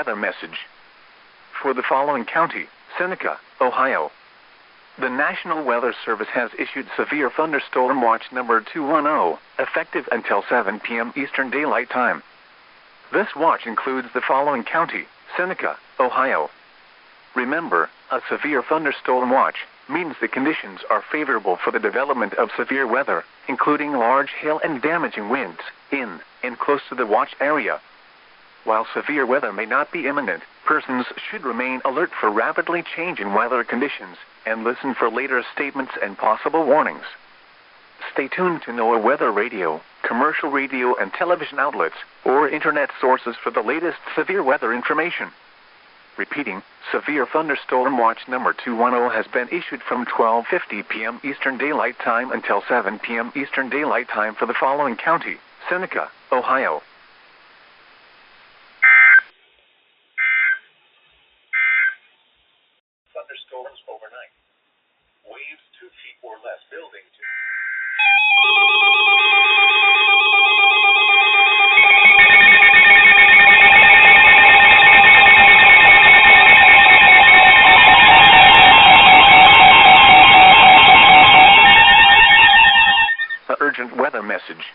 weather message. For the following county, Seneca, Ohio. The National Weather Service has issued severe thunderstorm watch number 210, effective until 7 p.m. Eastern Daylight Time. This watch includes the following county, Seneca, Ohio. Remember, a severe thunderstorm watch means the conditions are favorable for the development of severe weather, including large hail and damaging winds, in and close to the watch area. While severe weather may not be imminent, persons should remain alert for rapidly changing weather conditions and listen for later statements and possible warnings. Stay tuned to NOAA weather radio, commercial radio and television outlets, or internet sources for the latest severe weather information. Repeating, severe thunderstorm watch number 210 has been issued from 12:50 p.m. Eastern Daylight Time until 7 p.m. Eastern Daylight Time for the following county, Seneca, Ohio. Thunderstorms overnight. Waves 2 feet or less building to... Urgent weather message.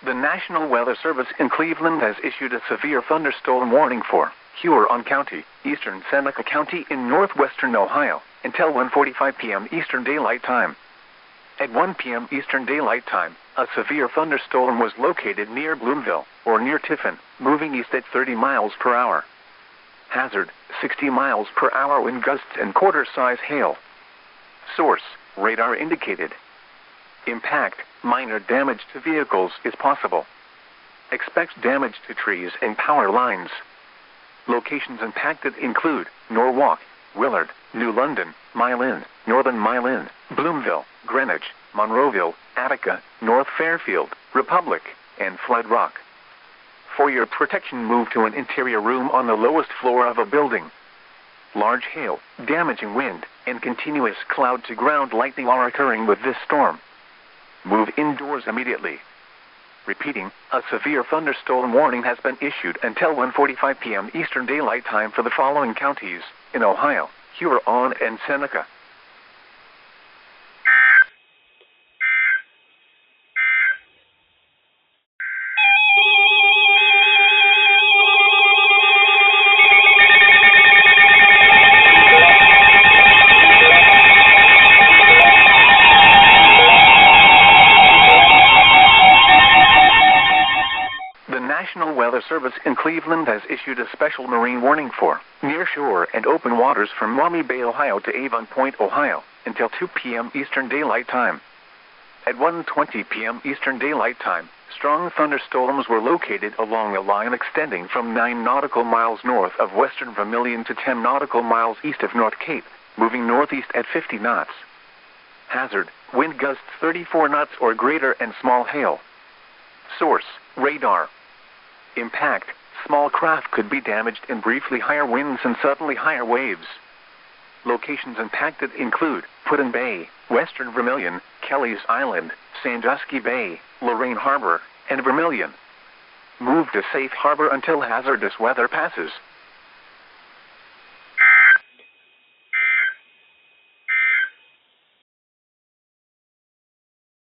The National Weather Service in Cleveland has issued a severe thunderstorm warning for Huron County, eastern Seneca County in northwestern Ohio, until 1:45 p.m. Eastern Daylight Time. At 1 p.m. Eastern Daylight Time, a severe thunderstorm was located near Bloomville, or near Tiffin, moving east at 30 miles per hour. Hazard, 60 miles per hour wind gusts and quarter-size hail. Source, radar indicated. Impact, minor damage to vehicles is possible. Expect damage to trees and power lines. Locations impacted include Norwalk, Willard, New London, Mile End, Northern Mile End, Bloomville, Greenwich, Monroeville, Attica, North Fairfield, Republic, and Flood Rock. For your protection, move to an interior room on the lowest floor of a building. Large hail, damaging wind, and continuous cloud-to-ground lightning are occurring with this storm. Move indoors immediately. Repeating, a severe thunderstorm warning has been issued until 1:45 p.m. Eastern Daylight Time for the following counties in Ohio, Huron, and Seneca. The National Weather Service in Cleveland has issued a special marine warning for nearshore and open waters from Maumee Bay, Ohio to Avon Point, Ohio, until 2 p.m. Eastern Daylight Time. At 1:20 p.m. Eastern Daylight Time, strong thunderstorms were located along a line extending from 9 nautical miles north of western Vermilion to 10 nautical miles east of North Cape, moving northeast at 50 knots. Hazard, wind gusts 34 knots or greater and small hail. Source, radar. Impact, small craft could be damaged in briefly higher winds and suddenly higher waves. Locations impacted include Puddin Bay, Western Vermilion, Kelly's Island, Sandusky Bay, Lorraine Harbor, and Vermilion. Move to safe harbor until hazardous weather passes.